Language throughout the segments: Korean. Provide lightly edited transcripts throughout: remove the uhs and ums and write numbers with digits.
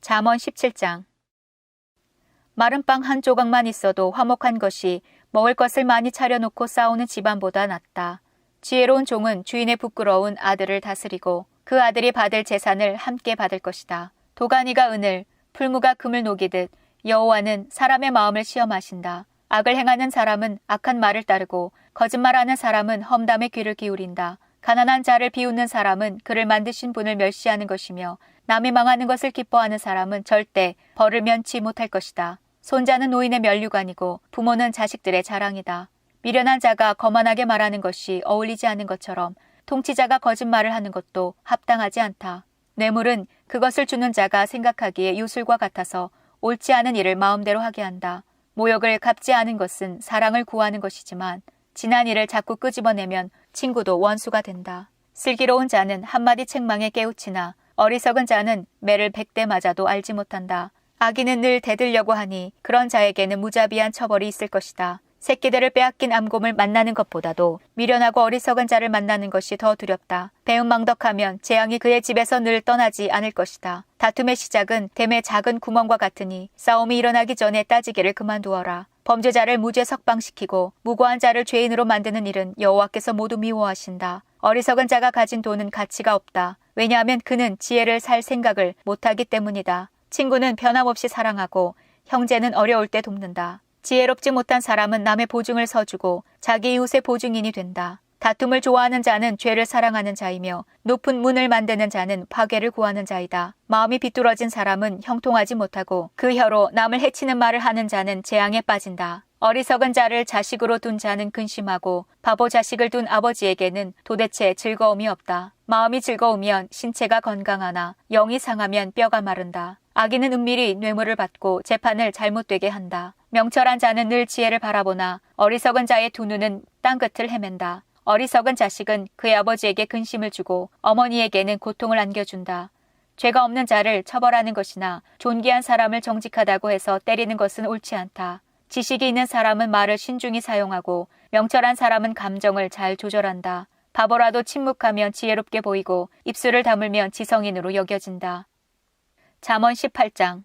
잠언 17장. 마른 빵 한 조각만 있어도 화목한 것이 먹을 것을 많이 차려놓고 싸우는 집안보다 낫다. 지혜로운 종은 주인의 부끄러운 아들을 다스리고 그 아들이 받을 재산을 함께 받을 것이다. 도가니가 은을, 풀무가 금을 녹이듯 여호와는 사람의 마음을 시험하신다. 악을 행하는 사람은 악한 말을 따르고 거짓말하는 사람은 험담에 귀를 기울인다. 가난한 자를 비웃는 사람은 그를 만드신 분을 멸시하는 것이며 남이 망하는 것을 기뻐하는 사람은 절대 벌을 면치 못할 것이다. 손자는 노인의 면류관이고 부모는 자식들의 자랑이다. 미련한 자가 거만하게 말하는 것이 어울리지 않은 것처럼 통치자가 거짓말을 하는 것도 합당하지 않다. 뇌물은 그것을 주는 자가 생각하기에 유술과 같아서 옳지 않은 일을 마음대로 하게 한다. 모욕을 갚지 않은 것은 사랑을 구하는 것이지만 지난 일을 자꾸 끄집어내면 친구도 원수가 된다. 슬기로운 자는 한마디 책망에 깨우치나 어리석은 자는 매를 100대 맞아도 알지 못한다. 악인은 늘 대들려고 하니 그런 자에게는 무자비한 처벌이 있을 것이다. 새끼들을 빼앗긴 암곰을 만나는 것보다도 미련하고 어리석은 자를 만나는 것이 더 두렵다. 배은망덕하면 재앙이 그의 집에서 늘 떠나지 않을 것이다. 다툼의 시작은 댐의 작은 구멍과 같으니 싸움이 일어나기 전에 따지기를 그만두어라. 범죄자를 무죄 석방시키고 무고한 자를 죄인으로 만드는 일은 여호와께서 모두 미워하신다. 어리석은 자가 가진 돈은 가치가 없다. 왜냐하면 그는 지혜를 살 생각을 못하기 때문이다. 친구는 변함없이 사랑하고 형제는 어려울 때 돕는다. 지혜롭지 못한 사람은 남의 보증을 서주고 자기 이웃의 보증인이 된다. 다툼을 좋아하는 자는 죄를 사랑하는 자이며 높은 문을 만드는 자는 파괴를 구하는 자이다. 마음이 비뚤어진 사람은 형통하지 못하고 그 혀로 남을 해치는 말을 하는 자는 재앙에 빠진다. 어리석은 자를 자식으로 둔 자는 근심하고 바보 자식을 둔 아버지에게는 도대체 즐거움이 없다. 마음이 즐거우면 신체가 건강하나 영이 상하면 뼈가 마른다. 악인은 은밀히 뇌물을 받고 재판을 잘못되게 한다. 명철한 자는 늘 지혜를 바라보나 어리석은 자의 두 눈은 땅끝을 헤맨다. 어리석은 자식은 그의 아버지에게 근심을 주고 어머니에게는 고통을 안겨준다. 죄가 없는 자를 처벌하는 것이나 존귀한 사람을 정직하다고 해서 때리는 것은 옳지 않다. 지식이 있는 사람은 말을 신중히 사용하고 명철한 사람은 감정을 잘 조절한다. 바보라도 침묵하면 지혜롭게 보이고 입술을 다물면 지성인으로 여겨진다. 잠언 18장.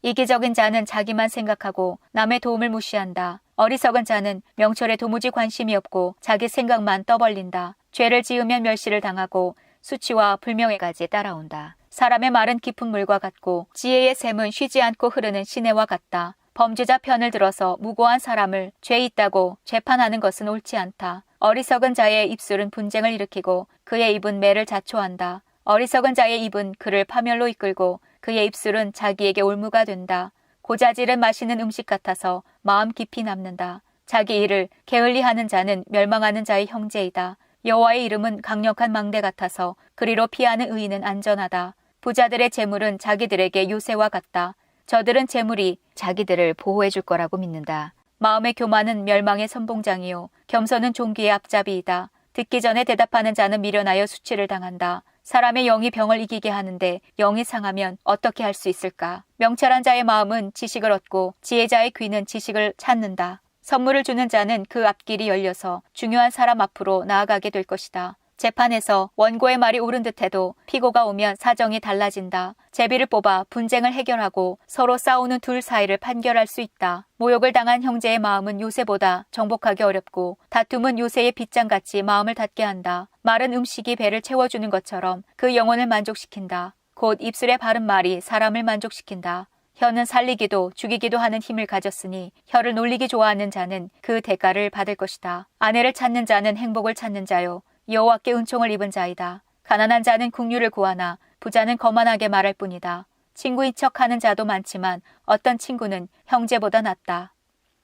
이기적인 자는 자기만 생각하고 남의 도움을 무시한다. 어리석은 자는 명철에 도무지 관심이 없고 자기 생각만 떠벌린다. 죄를 지으면 멸시를 당하고 수치와 불명예까지 따라온다. 사람의 말은 깊은 물과 같고 지혜의 샘은 쉬지 않고 흐르는 시내와 같다. 범죄자 편을 들어서 무고한 사람을 죄 있다고 재판하는 것은 옳지 않다. 어리석은 자의 입술은 분쟁을 일으키고 그의 입은 매를 자초한다. 어리석은 자의 입은 그를 파멸로 이끌고 그의 입술은 자기에게 올무가 된다. 고자질은 마시는 음식 같아서 마음 깊이 남는다. 자기 일을 게을리하는 자는 멸망하는 자의 형제이다. 여호와의 이름은 강력한 망대 같아서 그리로 피하는 의인은 안전하다. 부자들의 재물은 자기들에게 요새와 같다. 저들은 재물이 자기들을 보호해 줄 거라고 믿는다. 마음의 교만은 멸망의 선봉장이요 겸손은 종기의 앞잡이이다. 듣기 전에 대답하는 자는 미련하여 수치를 당한다. 사람의 영이 병을 이기게 하는데 영이 상하면 어떻게 할 수 있을까? 명철한 자의 마음은 지식을 얻고 지혜자의 귀는 지식을 찾는다. 선물을 주는 자는 그 앞길이 열려서 중요한 사람 앞으로 나아가게 될 것이다. 재판에서 원고의 말이 옳은 듯해도 피고가 오면 사정이 달라진다. 제비를 뽑아 분쟁을 해결하고 서로 싸우는 둘 사이를 판결할 수 있다. 모욕을 당한 형제의 마음은 요새보다 정복하기 어렵고 다툼은 요새의 빗장같이 마음을 닫게 한다. 마른 음식이 배를 채워주는 것처럼 그 영혼을 만족시킨다. 곧 입술에 바른 말이 사람을 만족시킨다. 혀는 살리기도 죽이기도 하는 힘을 가졌으니 혀를 놀리기 좋아하는 자는 그 대가를 받을 것이다. 아내를 찾는 자는 행복을 찾는 자요 여호와께 은총을 입은 자이다. 가난한 자는 국류를 구하나 부자는 거만하게 말할 뿐이다. 친구인 척하는 자도 많지만 어떤 친구는 형제보다 낫다.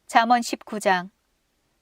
잠언 19장.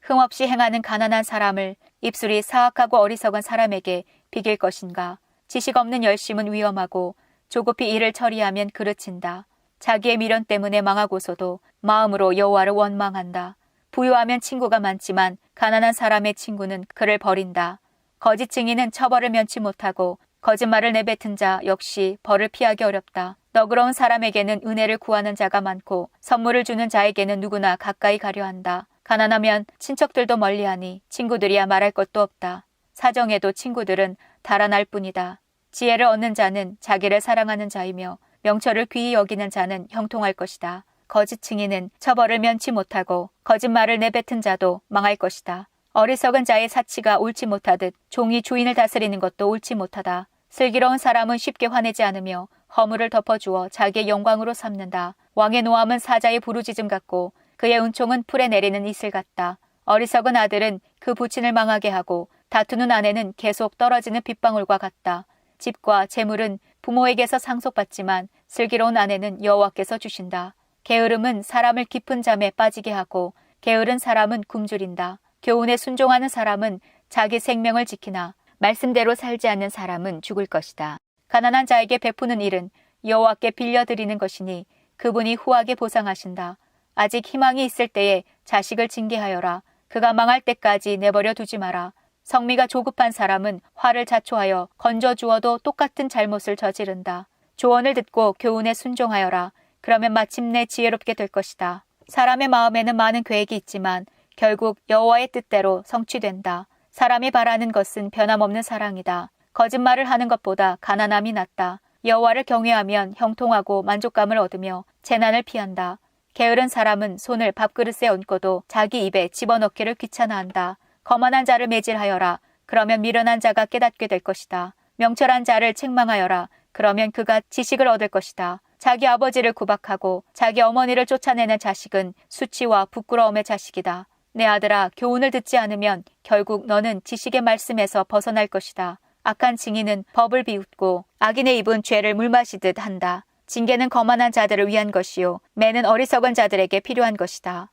흠없이 행하는 가난한 사람을 입술이 사악하고 어리석은 사람에게 비길 것인가. 지식 없는 열심은 위험하고 조급히 일을 처리하면 그르친다. 자기의 미련 때문에 망하고서도 마음으로 여호와를 원망한다. 부유하면 친구가 많지만 가난한 사람의 친구는 그를 버린다. 거짓 증인은 처벌을 면치 못하고 거짓말을 내뱉은 자 역시 벌을 피하기 어렵다. 너그러운 사람에게는 은혜를 구하는 자가 많고 선물을 주는 자에게는 누구나 가까이 가려 한다. 가난하면 친척들도 멀리하니 친구들이야 말할 것도 없다. 사정에도 친구들은 달아날 뿐이다. 지혜를 얻는 자는 자기를 사랑하는 자이며 명철을 귀히 여기는 자는 형통할 것이다. 거짓 증인은 처벌을 면치 못하고 거짓말을 내뱉은 자도 망할 것이다. 어리석은 자의 사치가 옳지 못하듯 종이 주인을 다스리는 것도 옳지 못하다. 슬기로운 사람은 쉽게 화내지 않으며 허물을 덮어주어 자기의 영광으로 삼는다. 왕의 노함은 사자의 부르짖음 같고 그의 은총은 풀에 내리는 이슬 같다. 어리석은 아들은 그 부친을 망하게 하고 다투는 아내는 계속 떨어지는 빗방울과 같다. 집과 재물은 부모에게서 상속받지만 슬기로운 아내는 여호와께서 주신다. 게으름은 사람을 깊은 잠에 빠지게 하고 게으른 사람은 굶주린다. 교훈에 순종하는 사람은 자기 생명을 지키나 말씀대로 살지 않는 사람은 죽을 것이다. 가난한 자에게 베푸는 일은 여호와께 빌려드리는 것이니 그분이 후하게 보상하신다. 아직 희망이 있을 때에 자식을 징계하여라. 그가 망할 때까지 내버려 두지 마라. 성미가 조급한 사람은 화를 자초하여 건져주어도 똑같은 잘못을 저지른다. 조언을 듣고 교훈에 순종하여라. 그러면 마침내 지혜롭게 될 것이다. 사람의 마음에는 많은 계획이 있지만 결국 여호와의 뜻대로 성취된다. 사람이 바라는 것은 변함없는 사랑이다. 거짓말을 하는 것보다 가난함이 낫다. 여호와를 경외하면 형통하고 만족감을 얻으며 재난을 피한다. 게으른 사람은 손을 밥그릇에 얹고도 자기 입에 집어넣기를 귀찮아한다. 거만한 자를 매질하여라. 그러면 미련한 자가 깨닫게 될 것이다. 명철한 자를 책망하여라. 그러면 그가 지식을 얻을 것이다. 자기 아버지를 구박하고 자기 어머니를 쫓아내는 자식은 수치와 부끄러움의 자식이다. 내 아들아, 교훈을 듣지 않으면 결국 너는 지식의 말씀에서 벗어날 것이다. 악한 증인은 법을 비웃고 악인의 입은 죄를 물마시듯 한다. 징계는 거만한 자들을 위한 것이요 매는 어리석은 자들에게 필요한 것이다.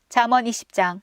잠언 20장.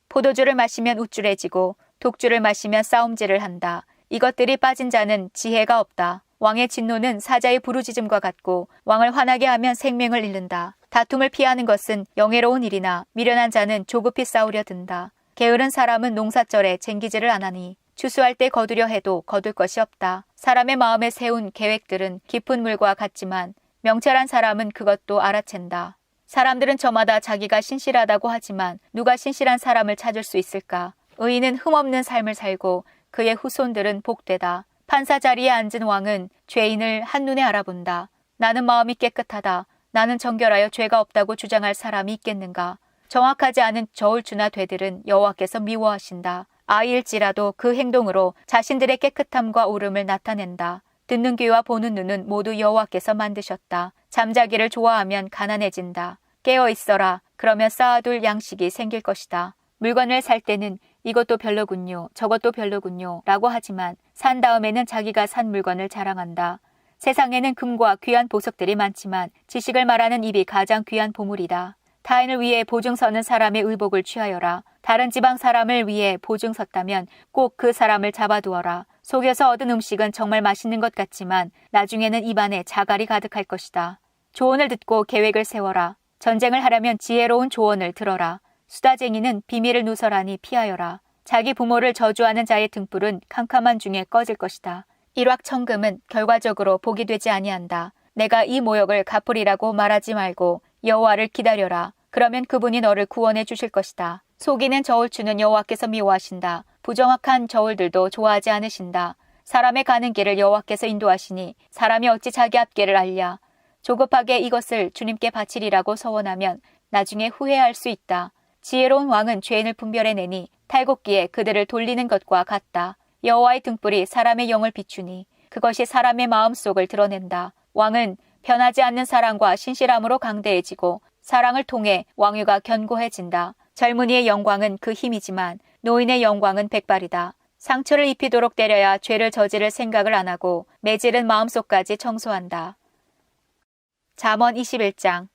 포도주를 마시면 우쭐해지고 독주를 마시면 싸움질을 한다. 이것들이 빠진 자는 지혜가 없다. 왕의 진노는 사자의 부르짖음과 같고 왕을 화나게 하면 생명을 잃는다. 다툼을 피하는 것은 영예로운 일이나 미련한 자는 조급히 싸우려 든다. 게으른 사람은 농사철에 쟁기질을 안 하니 추수할 때 거두려 해도 거둘 것이 없다. 사람의 마음에 세운 계획들은 깊은 물과 같지만 명철한 사람은 그것도 알아챈다. 사람들은 저마다 자기가 신실하다고 하지만 누가 신실한 사람을 찾을 수 있을까? 의인은 흠없는 삶을 살고 그의 후손들은 복되다. 판사 자리에 앉은 왕은 죄인을 한눈에 알아본다. 나는 마음이 깨끗하다. 나는 정결하여 죄가 없다고 주장할 사람이 있겠는가? 정확하지 않은 저울주나 되들은 여호와께서 미워하신다. 아이일지라도 그 행동으로 자신들의 깨끗함과 옳음을 나타낸다. 듣는 귀와 보는 눈은 모두 여호와께서 만드셨다. 잠자기를 좋아하면 가난해진다. 깨어 있어라. 그러면 쌓아둘 양식이 생길 것이다. 물건을 살 때는 이것도 별로군요, 저것도 별로군요 라고 하지만 산 다음에는 자기가 산 물건을 자랑한다. 세상에는 금과 귀한 보석들이 많지만 지식을 말하는 입이 가장 귀한 보물이다. 타인을 위해 보증 서는 사람의 의복을 취하여라. 다른 지방 사람을 위해 보증 섰다면 꼭 그 사람을 잡아두어라. 속에서 얻은 음식은 정말 맛있는 것 같지만 나중에는 입안에 자갈이 가득할 것이다. 조언을 듣고 계획을 세워라. 전쟁을 하려면 지혜로운 조언을 들어라. 수다쟁이는 비밀을 누설하니 피하여라. 자기 부모를 저주하는 자의 등불은 캄캄한 중에 꺼질 것이다. 일확천금은 결과적으로 복이 되지 아니한다. 내가 이 모욕을 갚으리라고 말하지 말고 여호와를 기다려라. 그러면 그분이 너를 구원해 주실 것이다. 속이는 저울추는 여호와께서 미워하신다. 부정확한 저울들도 좋아하지 않으신다. 사람의 가는 길을 여호와께서 인도하시니 사람이 어찌 자기 앞길을 알랴. 조급하게 이것을 주님께 바치리라고 서원하면 나중에 후회할 수 있다. 지혜로운 왕은 죄인을 분별해내니 탈곡기에 그들을 돌리는 것과 같다. 여호와의 등불이 사람의 영을 비추니 그것이 사람의 마음속을 드러낸다. 왕은 변하지 않는 사랑과 신실함으로 강대해지고 사랑을 통해 왕위가 견고해진다. 젊은이의 영광은 그 힘이지만 노인의 영광은 백발이다. 상처를 입히도록 때려야 죄를 저지를 생각을 안 하고 매질은 마음속까지 청소한다. 잠언 21장.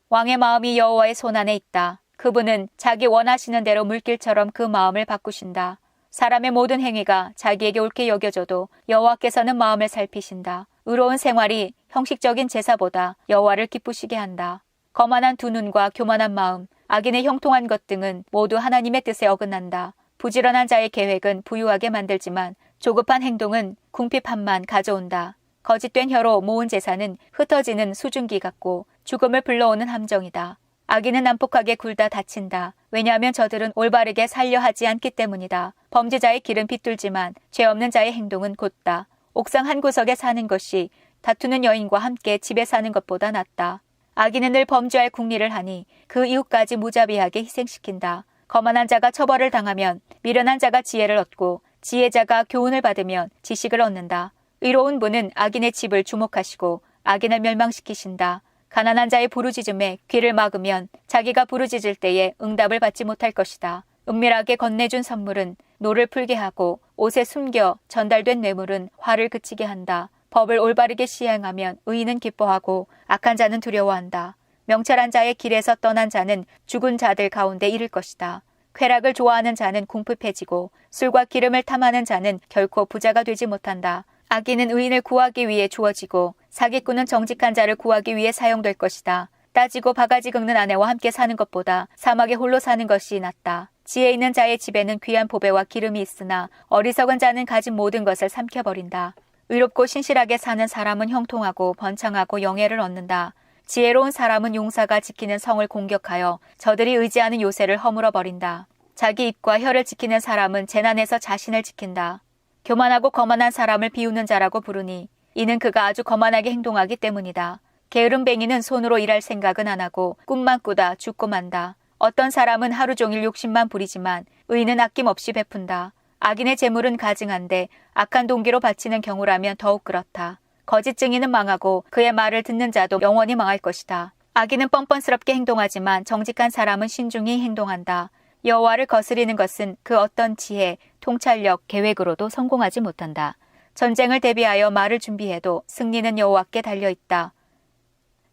왕의 마음이 여호와의 손안에 있다. 그분은 자기 원하시는 대로 물길처럼 그 마음을 바꾸신다. 사람의 모든 행위가 자기에게 옳게 여겨져도 여호와께서는 마음을 살피신다. 의로운 생활이 형식적인 제사보다 여호와를 기쁘시게 한다. 거만한 두 눈과 교만한 마음, 악인의 형통한 것 등은 모두 하나님의 뜻에 어긋난다. 부지런한 자의 계획은 부유하게 만들지만 조급한 행동은 궁핍함만 가져온다. 거짓된 혀로 모은 재산은 흩어지는 수증기 같고 죽음을 불러오는 함정이다. 악인은 난폭하게 굴다 다친다. 왜냐하면 저들은 올바르게 살려 하지 않기 때문이다. 범죄자의 길은 비뚤지만 죄 없는 자의 행동은 곧다. 옥상 한 구석에 사는 것이 다투는 여인과 함께 집에 사는 것보다 낫다. 악인은 늘 범죄할 궁리를 하니 그 이웃까지 무자비하게 희생시킨다. 거만한 자가 처벌을 당하면 미련한 자가 지혜를 얻고 지혜자가 교훈을 받으면 지식을 얻는다. 의로운 분은 악인의 집을 주목하시고 악인을 멸망시키신다. 가난한 자의 부르짖음에 귀를 막으면 자기가 부르짖을 때에 응답을 받지 못할 것이다. 은밀하게 건네준 선물은 노를 풀게 하고 옷에 숨겨 전달된 뇌물은 화를 그치게 한다. 법을 올바르게 시행하면 의인은 기뻐하고 악한 자는 두려워한다. 명철한 자의 길에서 떠난 자는 죽은 자들 가운데 이를 것이다. 쾌락을 좋아하는 자는 궁핍해지고 술과 기름을 탐하는 자는 결코 부자가 되지 못한다. 악인은 의인을 구하기 위해 주어지고 사기꾼은 정직한 자를 구하기 위해 사용될 것이다. 따지고 바가지 긁는 아내와 함께 사는 것보다 사막에 홀로 사는 것이 낫다. 지혜 있는 자의 집에는 귀한 보배와 기름이 있으나 어리석은 자는 가진 모든 것을 삼켜버린다. 의롭고 신실하게 사는 사람은 형통하고 번창하고 영예를 얻는다. 지혜로운 사람은 용사가 지키는 성을 공격하여 저들이 의지하는 요새를 허물어버린다. 자기 입과 혀를 지키는 사람은 재난에서 자신을 지킨다. 교만하고 거만한 사람을 비우는 자라고 부르니 이는 그가 아주 거만하게 행동하기 때문이다. 게으름뱅이는 손으로 일할 생각은 안 하고 꿈만 꾸다 죽고 만다. 어떤 사람은 하루 종일 욕심만 부리지만 의인은 아낌없이 베푼다. 악인의 재물은 가증한데 악한 동기로 바치는 경우라면 더욱 그렇다. 거짓 증인은 망하고 그의 말을 듣는 자도 영원히 망할 것이다. 악인은 뻔뻔스럽게 행동하지만 정직한 사람은 신중히 행동한다. 여호와를 거스리는 것은 그 어떤 지혜, 통찰력, 계획으로도 성공하지 못한다. 전쟁을 대비하여 말을 준비해도 승리는 여호와께 달려있다.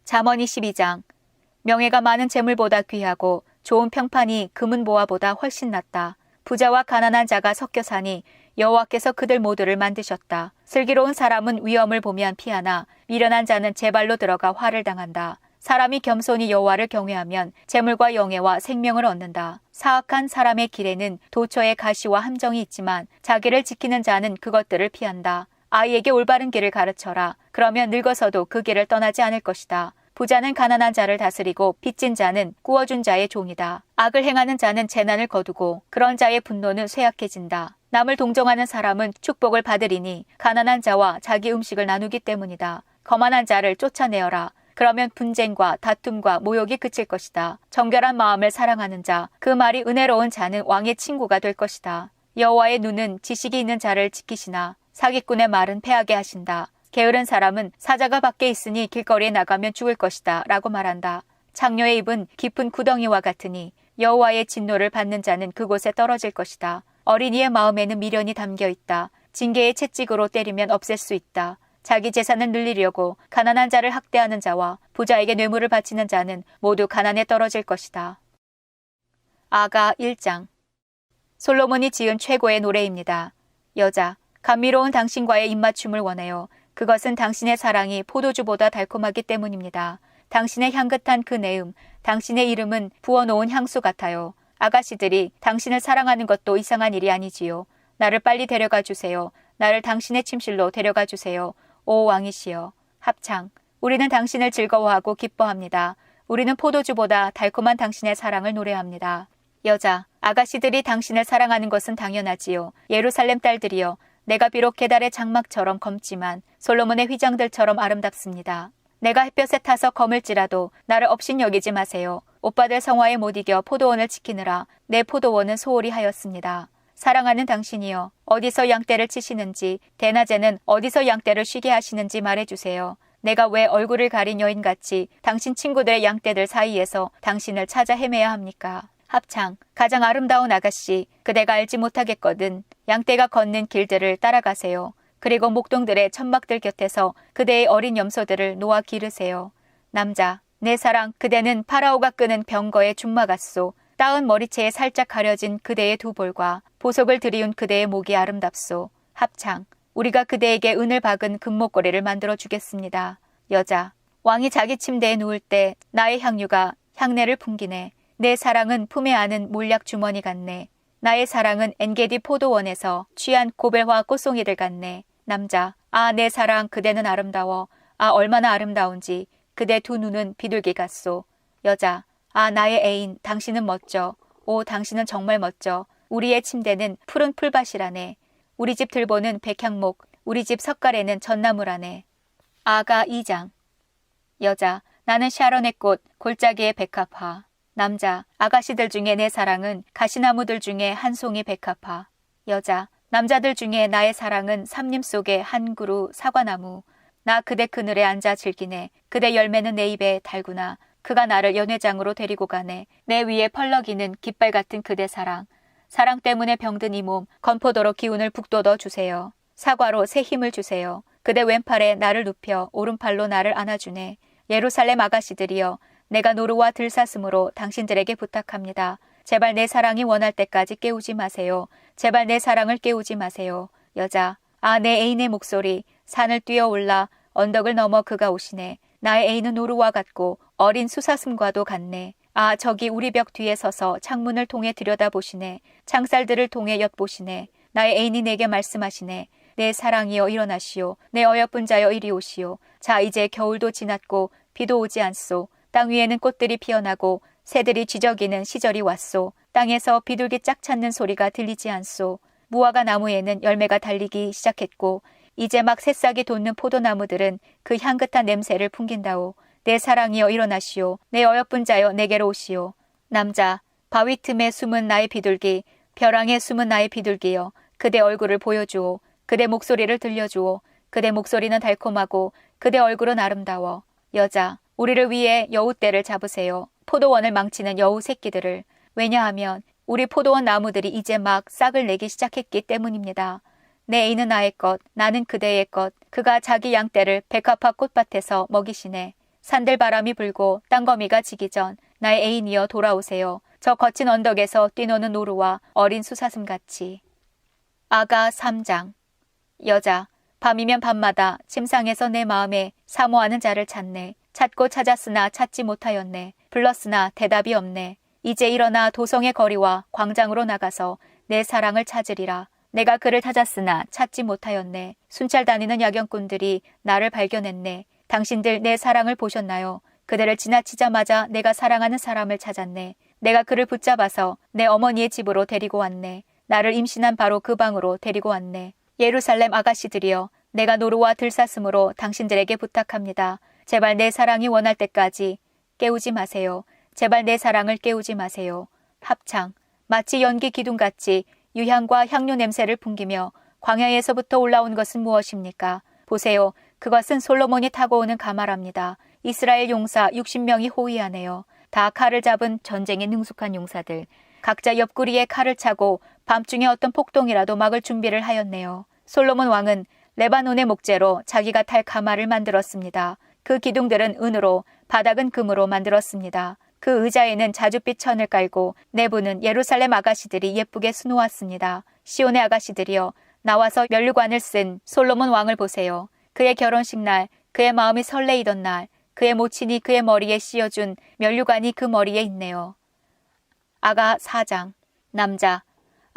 잠언 22장. 명예가 많은 재물보다 귀하고 좋은 평판이 금은 보화보다 훨씬 낫다. 부자와 가난한 자가 섞여 사니 여호와께서 그들 모두를 만드셨다. 슬기로운 사람은 위험을 보면 피하나 미련한 자는 제 발로 들어가 화를 당한다. 사람이 겸손히 여호와를 경외하면 재물과 영예와 생명을 얻는다. 사악한 사람의 길에는 도처에 가시와 함정이 있지만 자기를 지키는 자는 그것들을 피한다. 아이에게 올바른 길을 가르쳐라. 그러면 늙어서도 그 길을 떠나지 않을 것이다. 부자는 가난한 자를 다스리고 빚진 자는 꾸어준 자의 종이다. 악을 행하는 자는 재난을 거두고 그런 자의 분노는 쇠약해진다. 남을 동정하는 사람은 축복을 받으리니 가난한 자와 자기 음식을 나누기 때문이다. 거만한 자를 쫓아내어라. 그러면 분쟁과 다툼과 모욕이 그칠 것이다. 정결한 마음을 사랑하는 자, 그 말이 은혜로운 자는 왕의 친구가 될 것이다. 여호와의 눈은 지식이 있는 자를 지키시나 사기꾼의 말은 패하게 하신다. 게으른 사람은 사자가 밖에 있으니 길거리에 나가면 죽을 것이다 라고 말한다. 창녀의 입은 깊은 구덩이와 같으니 여호와의 진노를 받는 자는 그곳에 떨어질 것이다. 어린이의 마음에는 미련이 담겨 있다. 징계의 채찍으로 때리면 없앨 수 있다. 자기 재산을 늘리려고 가난한 자를 학대하는 자와 부자에게 뇌물을 바치는 자는 모두 가난에 떨어질 것이다. 아가 1장. 솔로몬이 지은 최고의 노래입니다. 여자, 감미로운 당신과의 입맞춤을 원해요. 그것은 당신의 사랑이 포도주보다 달콤하기 때문입니다. 당신의 향긋한 그 내음, 당신의 이름은 부어놓은 향수 같아요. 아가씨들이 당신을 사랑하는 것도 이상한 일이 아니지요. 나를 빨리 데려가 주세요. 나를 당신의 침실로 데려가 주세요. 오 왕이시여. 합창. 우리는 당신을 즐거워하고 기뻐합니다. 우리는 포도주보다 달콤한 당신의 사랑을 노래합니다. 여자, 아가씨들이 당신을 사랑하는 것은 당연하지요. 예루살렘 딸들이여. 내가 비록 계달의 장막처럼 검지만 솔로몬의 휘장들처럼 아름답습니다. 내가 햇볕에 타서 검을지라도 나를 업신여기지 마세요. 오빠들 성화에 못 이겨 포도원을 지키느라 내 포도원은 소홀히 하였습니다. 사랑하는 당신이여, 어디서 양떼를 치시는지, 대낮에는 어디서 양떼를 쉬게 하시는지 말해주세요. 내가 왜 얼굴을 가린 여인같이 당신 친구들의 양떼들 사이에서 당신을 찾아 헤매야 합니까? 합창. 가장 아름다운 아가씨, 그대가 알지 못하겠거든. 양떼가 걷는 길들을 따라가세요. 그리고 목동들의 천막들 곁에서 그대의 어린 염소들을 놓아 기르세요. 남자, 내 사랑, 그대는 파라오가 끄는 병거의 준마 같소. 따은 머리채에 살짝 가려진 그대의 두 볼과 보석을 들이운 그대의 목이 아름답소. 합창. 우리가 그대에게 은을 박은 금목걸이를 만들어 주겠습니다. 여자, 왕이 자기 침대에 누울 때 나의 향유가 향내를 풍기네. 내 사랑은 품에 안은 몰약 주머니 같네. 나의 사랑은 엔게디 포도원에서 취한 고벨화 꽃송이들 같네. 남자, 아, 내 사랑, 그대는 아름다워. 아, 얼마나 아름다운지. 그대 두 눈은 비둘기 같소. 여자, 아, 나의 애인, 당신은 멋져. 오, 당신은 정말 멋져. 우리의 침대는 푸른 풀밭이라네. 우리 집 들보는 백향목, 우리 집 석가래는 전나무라네. 아가 2장. 여자, 나는 샤론의 꽃, 골짜기의 백합화. 남자, 아가씨들 중에 내 사랑은 가시나무들 중에 한 송이 백합화. 여자, 남자들 중에 나의 사랑은 삼림 속의 한 그루 사과나무. 나 그대 그늘에 앉아 즐기네. 그대 열매는 내 입에 달구나. 그가 나를 연회장으로 데리고 가네. 내 위에 펄럭이는 깃발 같은 그대 사랑. 사랑 때문에 병든 이 몸, 건포도로 기운을 북돋워 주세요. 사과로 새 힘을 주세요. 그대 왼팔에 나를 눕혀 오른팔로 나를 안아주네. 예루살렘 아가씨들이여, 내가 노루와 들사슴으로 당신들에게 부탁합니다. 제발 내 사랑이 원할 때까지 깨우지 마세요. 제발 내 사랑을 깨우지 마세요. 여자, 아, 내 애인의 목소리. 산을 뛰어올라 언덕을 넘어 그가 오시네. 나의 애인은 노루와 같고 어린 수사슴과도 같네. 아, 저기 우리 벽 뒤에 서서 창문을 통해 들여다보시네. 창살들을 통해 엿보시네. 나의 애인이 내게 말씀하시네. 내 사랑이여 일어나시오. 내 어여쁜 자여 이리 오시오. 자, 이제 겨울도 지났고 비도 오지 않소. 땅 위에는 꽃들이 피어나고 새들이 쥐저기는 시절이 왔소. 땅에서 비둘기 짝 찾는 소리가 들리지 않소. 무화과 나무에는 열매가 달리기 시작했고 이제 막 새싹이 돋는 포도나무들은 그 향긋한 냄새를 풍긴다오. 내 사랑이여 일어나시오. 내 어여쁜 자여 내게로 오시오. 남자, 바위 틈에 숨은 나의 비둘기, 벼랑에 숨은 나의 비둘기여, 그대 얼굴을 보여주오. 그대 목소리를 들려주오. 그대 목소리는 달콤하고 그대 얼굴은 아름다워. 여자, 우리를 위해 여우떼를 잡으세요. 포도원을 망치는 여우 새끼들을. 왜냐하면 우리 포도원 나무들이 이제 막 싹을 내기 시작했기 때문입니다. 내 애인은 나의 것, 나는 그대의 것. 그가 자기 양떼를 백합화 꽃밭에서 먹이시네. 산들바람이 불고 땅거미가 지기 전 나의 애인이여 돌아오세요. 저 거친 언덕에서 뛰노는 노루와 어린 수사슴같이. 아가 3장. 여자, 밤이면 밤마다 침상에서 내 마음에 사모하는 자를 찾네. 찾고 찾았으나 찾지 못하였네. 불렀으나 대답이 없네. 이제 일어나 도성의 거리와 광장으로 나가서 내 사랑을 찾으리라. 내가 그를 찾았으나 찾지 못하였네. 순찰 다니는 야경꾼들이 나를 발견했네. 당신들 내 사랑을 보셨나요? 그대를 지나치자마자 내가 사랑하는 사람을 찾았네. 내가 그를 붙잡아서 내 어머니의 집으로 데리고 왔네. 나를 임신한 바로 그 방으로 데리고 왔네. 예루살렘 아가씨들이여, 내가 노루와 들사슴으로 당신들에게 부탁합니다. 제발 내 사랑이 원할 때까지 깨우지 마세요. 제발 내 사랑을 깨우지 마세요. 합창, 마치 연기 기둥같이 유향과 향료 냄새를 풍기며 광야에서부터 올라온 것은 무엇입니까? 보세요. 그것은 솔로몬이 타고 오는 가마랍니다. 이스라엘 용사 60명이 호위하네요. 다 칼을 잡은 전쟁에 능숙한 용사들. 각자 옆구리에 칼을 차고 밤중에 어떤 폭동이라도 막을 준비를 하였네요. 솔로몬 왕은 레바논의 목재로 자기가 탈 가마를 만들었습니다. 그 기둥들은 은으로, 바닥은 금으로 만들었습니다. 그 의자에는 자줏빛 천을 깔고 내부는 예루살렘 아가씨들이 예쁘게 수놓았습니다. 시온의 아가씨들이여, 나와서 면류관을 쓴 솔로몬 왕을 보세요. 그의 결혼식 날, 그의 마음이 설레이던 날, 그의 모친이 그의 머리에 씌워준 면류관이 그 머리에 있네요. 아가 4장. 남자,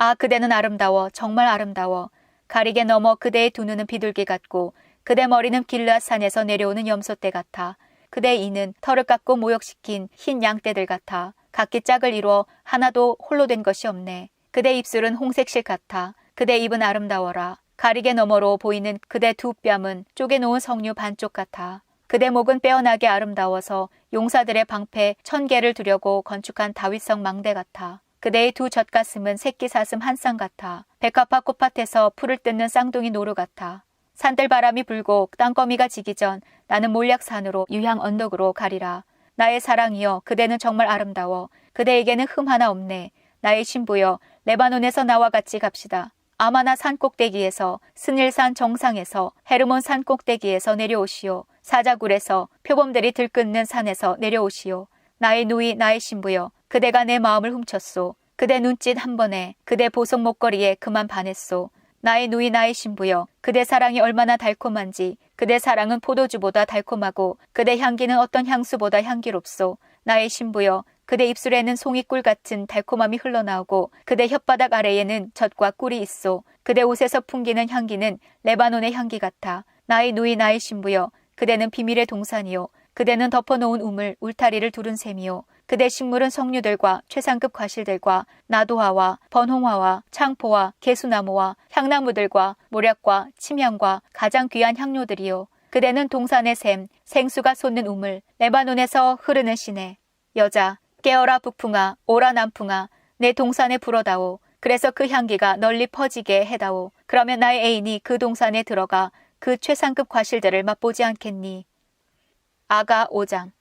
아, 그대는 아름다워. 정말 아름다워. 가리개 넘어 그대의 두 눈은 비둘기 같고 그대 머리는 길르앗 산에서 내려오는 염소떼 같아. 그대의 이는 털을 깎고 모욕시킨 흰 양떼들 같아. 각기 짝을 이루어 하나도 홀로 된 것이 없네. 그대 입술은 홍색 실 같아. 그대 입은 아름다워라. 가리개 너머로 보이는 그대 두 뺨은 쪼개놓은 석류 반쪽 같아. 그대 목은 빼어나게 아름다워서 용사들의 방패 1000개를 두려고 건축한 다윗성 망대 같아. 그대의 두 젖가슴은 새끼 사슴 한 쌍 같아. 백합화 꽃밭에서 풀을 뜯는 쌍둥이 노루 같아. 산들바람이 불고 땅거미가 지기 전 나는 몰약산으로 유향 언덕으로 가리라. 나의 사랑이여, 그대는 정말 아름다워. 그대에게는 흠 하나 없네. 나의 신부여, 레바논에서 나와 같이 갑시다. 아마나 산 꼭대기에서, 스닐산 정상에서, 헤르몬 산 꼭대기에서 내려오시오. 사자굴에서, 표범들이 들끓는 산에서 내려오시오. 나의 누이, 나의 신부여, 그대가 내 마음을 훔쳤소. 그대 눈짓 한 번에, 그대 보석 목걸이에 그만 반했소. 나의 누이, 나의 신부여, 그대 사랑이 얼마나 달콤한지. 그대 사랑은 포도주보다 달콤하고 그대 향기는 어떤 향수보다 향기롭소. 나의 신부여, 그대 입술에는 송이꿀 같은 달콤함이 흘러나오고 그대 혓바닥 아래에는 젖과 꿀이 있소. 그대 옷에서 풍기는 향기는 레바논의 향기 같아. 나의 누이, 나의 신부여, 그대는 비밀의 동산이요. 그대는 덮어놓은 우물, 울타리를 두른 셈이요. 그대 식물은 석류들과 최상급 과실들과 나도화와 번홍화와 창포와 개수나무와 향나무들과 모략과 침향과 가장 귀한 향료들이요. 그대는 동산의 샘, 생수가 솟는 우물, 레바논에서 흐르는 시내. 여자, 깨어라 북풍아, 오라 남풍아, 내 동산에 불어다오. 그래서 그 향기가 널리 퍼지게 해다오. 그러면 나의 애인이 그 동산에 들어가 그 최상급 과실들을 맛보지 않겠니? 아가 5장.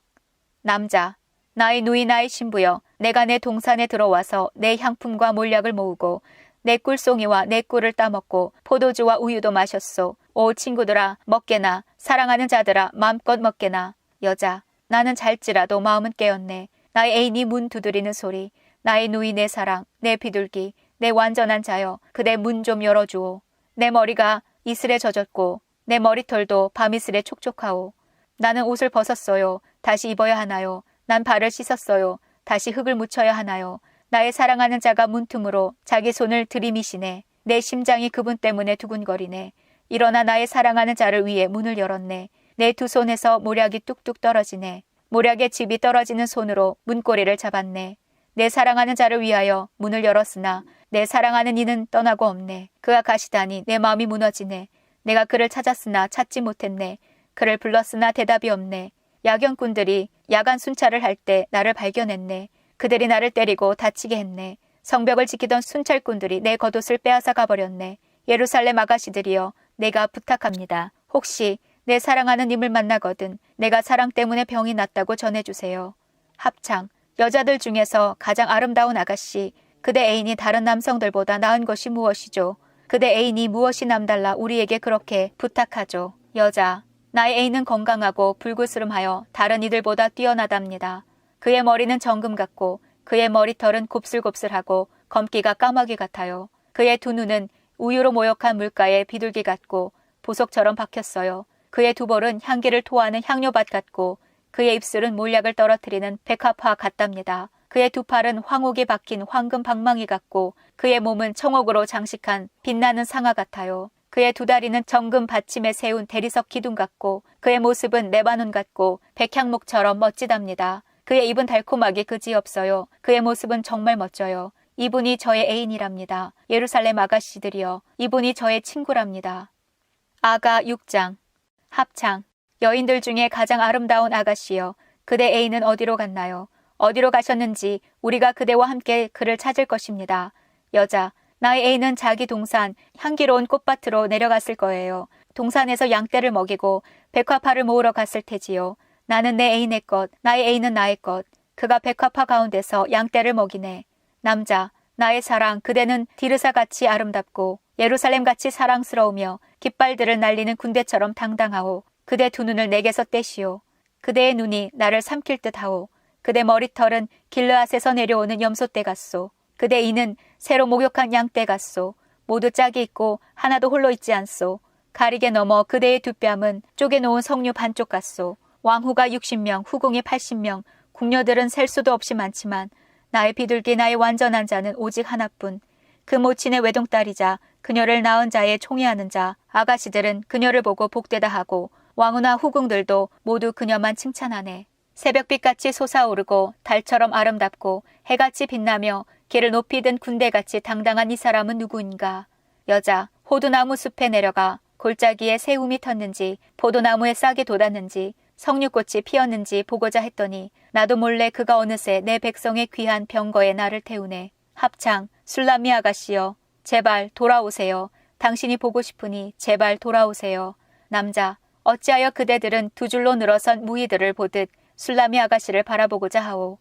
남자, 나의 누이 나의 신부여, 내가 내 동산에 들어와서 내 향품과 몰약을 모으고 내 꿀송이와 내 꿀을 따먹고 포도주와 우유도 마셨소. 오 친구들아, 먹게나. 사랑하는 자들아, 마음껏 먹게나. 여자, 나는 잘지라도 마음은 깨었네. 나의 애인이 문 두드리는 소리. 나의 누이 내 사랑, 내 비둘기, 내 완전한 자여, 그대 문 좀 열어주오. 내 머리가 이슬에 젖었고 내 머리털도 밤이슬에 촉촉하오. 나는 옷을 벗었어요. 다시 입어야 하나요? 난 발을 씻었어요. 다시 흙을 묻혀야 하나요? 나의 사랑하는 자가 문틈으로 자기 손을 들이미시네. 내 심장이 그분 때문에 두근거리네. 일어나 나의 사랑하는 자를 위해 문을 열었네. 내 두 손에서 모략이 뚝뚝 떨어지네. 모략의 즙이 떨어지는 손으로 문고리를 잡았네. 내 사랑하는 자를 위하여 문을 열었으나 내 사랑하는 이는 떠나고 없네. 그가 가시다니 내 마음이 무너지네. 내가 그를 찾았으나 찾지 못했네. 그를 불렀으나 대답이 없네. 야경꾼들이 야간 순찰을 할 때 나를 발견했네. 그들이 나를 때리고 다치게 했네. 성벽을 지키던 순찰꾼들이 내 겉옷을 빼앗아 가버렸네. 예루살렘 아가씨들이여, 내가 부탁합니다. 혹시 내 사랑하는 님을 만나거든 내가 사랑 때문에 병이 났다고 전해주세요. 합창. 여자들 중에서 가장 아름다운 아가씨, 그대 애인이 다른 남성들보다 나은 것이 무엇이죠? 그대 애인이 무엇이 남달라 우리에게 그렇게 부탁하죠. 여자. 나의 애인은 건강하고 불구스름하여 다른 이들보다 뛰어나답니다. 그의 머리는 정금 같고 그의 머리털은 곱슬곱슬하고 검기가 까마귀 같아요. 그의 두 눈은 우유로 모욕한 물가의 비둘기 같고 보석처럼 박혔어요. 그의 두 볼은 향기를 토하는 향료밭 같고 그의 입술은 몰약을 떨어뜨리는 백합화 같답니다. 그의 두 팔은 황옥이 박힌 황금 방망이 같고 그의 몸은 청옥으로 장식한 빛나는 상아 같아요. 그의 두 다리는 정금 받침에 세운 대리석 기둥 같고 그의 모습은 레바논 같고 백향목처럼 멋지답니다. 그의 입은 달콤하기 그지없어요. 그의 모습은 정말 멋져요. 이분이 저의 애인이랍니다. 예루살렘 아가씨들이여, 이분이 저의 친구랍니다. 아가 6장. 합창. 여인들 중에 가장 아름다운 아가씨여, 그대 애인은 어디로 갔나요? 어디로 가셨는지 우리가 그대와 함께 그를 찾을 것입니다. 여자. 나의 애인은 자기 동산 향기로운 꽃밭으로 내려갔을 거예요. 동산에서 양떼를 먹이고 백화파를 모으러 갔을 테지요. 나는 내 애인의 것, 나의 애인은 나의 것. 그가 백화파 가운데서 양떼를 먹이네. 남자, 나의 사랑, 그대는 디르사같이 아름답고 예루살렘같이 사랑스러우며 깃발들을 날리는 군대처럼 당당하오. 그대 두 눈을 내게서 떼시오. 그대의 눈이 나를 삼킬 듯하오. 그대 머리털은 길르앗에서 내려오는 염소떼 같소. 그대 이는 새로 목욕한 양떼 같소. 모두 짝이 있고 하나도 홀로 있지 않소. 가리게 넘어 그대의 두 뺨은 쪼개놓은 석류 반쪽 같소. 왕후가 60명, 후궁이 80명, 궁녀들은 셀 수도 없이 많지만 나의 비둘기, 나의 완전한 자는 오직 하나뿐. 그 모친의 외동딸이자 그녀를 낳은 자의 총애하는 자, 아가씨들은 그녀를 보고 복되다 하고 왕후나 후궁들도 모두 그녀만 칭찬하네. 새벽빛같이 솟아오르고 달처럼 아름답고 해같이 빛나며 길을 높이 든 군대같이 당당한 이 사람은 누구인가? 여자, 호두나무 숲에 내려가 골짜기에 새움이 텄는지 포도나무에 싹이 돋았는지 석류꽃이 피었는지 보고자 했더니 나도 몰래 그가 어느새 내 백성의 귀한 병거에 나를 태우네. 합창. 술람미 아가씨여, 제발 돌아오세요. 당신이 보고 싶으니 제발 돌아오세요. 남자. 어찌하여 그대들은 두 줄로 늘어선 무희들을 보듯 술람미 아가씨를 바라보고자 하오.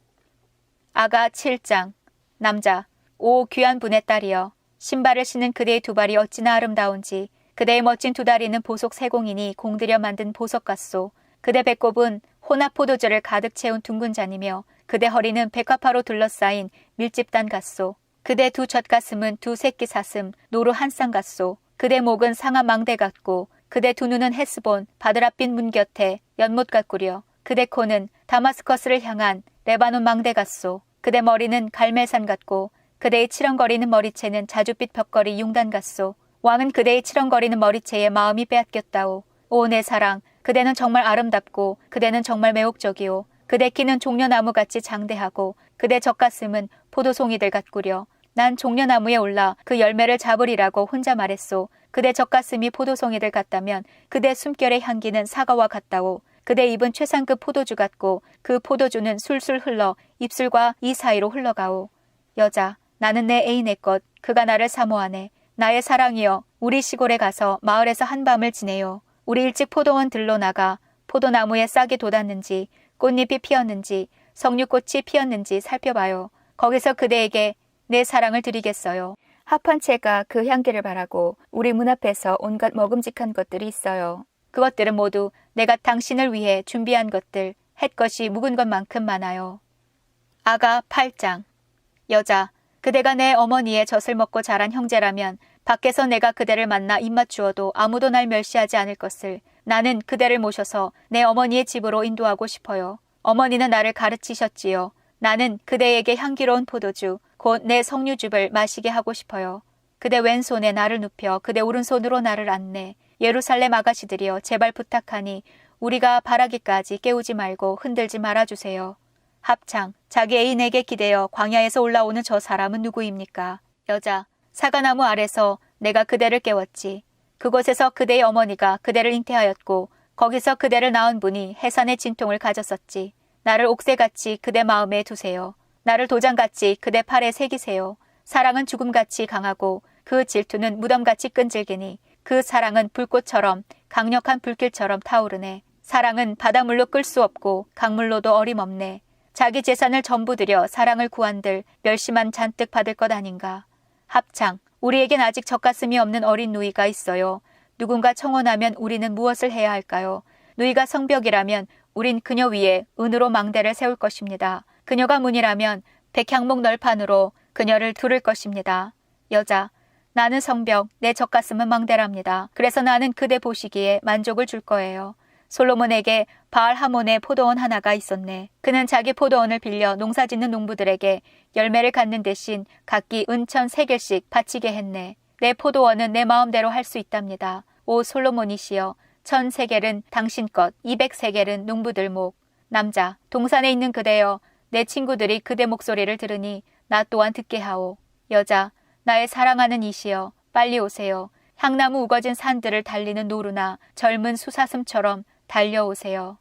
아가 7장. 남자. 오 귀한 분의 딸이여, 신발을 신은 그대의 두 발이 어찌나 아름다운지. 그대의 멋진 두 다리는 보석 세공이니 공들여 만든 보석 같소. 그대 배꼽은 혼합 포도주를 가득 채운 둥근 잔이며 그대 허리는 백화파로 둘러싸인 밀집단 같소. 그대 두 젖가슴은 두 새끼 사슴 노루 한 쌍 같소. 그대 목은 상아 망대 같고 그대 두 눈은 헤스본 바드랏빛 문 곁에 연못 같구려. 그대 코는 다마스커스를 향한 레바논 망대 같소. 그대 머리는 갈멜산 같고 그대의 치렁거리는 머리채는 자줏빛 벽걸이 융단 같소. 왕은 그대의 치렁거리는 머리채에 마음이 빼앗겼다오. 오 내 사랑, 그대는 정말 아름답고 그대는 정말 매혹적이오. 그대 키는 종려나무같이 장대하고 그대 젖가슴은 포도송이들 같구려. 난 종려나무에 올라 그 열매를 잡으리라고 혼자 말했소. 그대 젖가슴이 포도송이들 같다면 그대 숨결의 향기는 사과와 같다오. 그대 입은 최상급 포도주 같고 그 포도주는 술술 흘러 입술과 이 사이로 흘러가오. 여자, 나는 내 애인의 것, 그가 나를 사모하네. 나의 사랑이여, 우리 시골에 가서 마을에서 한밤을 지내요. 우리 일찍 포도원 들로 나가 포도나무에 싹이 돋았는지 꽃잎이 피었는지 석류꽃이 피었는지 살펴봐요. 거기서 그대에게 내 사랑을 드리겠어요. 합한 채가 그 향기를 바라고 우리 문 앞에서 온갖 먹음직한 것들이 있어요. 그것들은 모두 내가 당신을 위해 준비한 것들, 햇 것이 묵은 것만큼 많아요. 아가 8장. 여자, 그대가 내 어머니의 젖을 먹고 자란 형제라면 밖에서 내가 그대를 만나 입맛 주어도 아무도 날 멸시하지 않을 것을 나는 그대를 모셔서 내 어머니의 집으로 인도하고 싶어요. 어머니는 나를 가르치셨지요. 나는 그대에게 향기로운 포도주, 곧 내 석류즙을 마시게 하고 싶어요. 그대 왼손에 나를 눕혀 그대 오른손으로 나를 안내. 예루살렘 아가씨들이여 제발 부탁하니 우리가 바라기까지 깨우지 말고 흔들지 말아주세요. 합창, 자기 애인에게 기대어 광야에서 올라오는 저 사람은 누구입니까? 여자, 사과나무 아래서 내가 그대를 깨웠지. 그곳에서 그대의 어머니가 그대를 잉태하였고 거기서 그대를 낳은 분이 해산의 진통을 가졌었지. 나를 옥새같이 그대 마음에 두세요. 나를 도장같이 그대 팔에 새기세요. 사랑은 죽음같이 강하고 그 질투는 무덤같이 끈질기니 그 사랑은 불꽃처럼 강력한 불길처럼 타오르네. 사랑은 바닷물로 끌 수 없고 강물로도 어림없네. 자기 재산을 전부 들여 사랑을 구한들 멸시만 잔뜩 받을 것 아닌가. 합창, 우리에겐 아직 젖가슴이 없는 어린 누이가 있어요. 누군가 청혼하면 우리는 무엇을 해야 할까요? 누이가 성벽이라면 우린 그녀 위에 은으로 망대를 세울 것입니다. 그녀가 문이라면 백향목 널판으로 그녀를 두를 것입니다. 여자, 나는 성벽, 내 젖가슴은 망대랍니다. 그래서 나는 그대 보시기에 만족을 줄 거예요. 솔로몬에게 바알 하몬의 포도원 하나가 있었네. 그는 자기 포도원을 빌려 농사짓는 농부들에게 열매를 갖는 대신 각기 은천 3개씩 바치게 했네. 내 포도원은 내 마음대로 할 수 있답니다. 오 솔로몬이시여, 1000세겔은 당신 것, 200세겔은 농부들 목. 남자, 동산에 있는 그대여, 내 친구들이 그대 목소리를 들으니 나 또한 듣게 하오. 여자, 나의 사랑하는 이시여, 빨리 오세요. 향나무 우거진 산들을 달리는 노루나 젊은 수사슴처럼 달려오세요.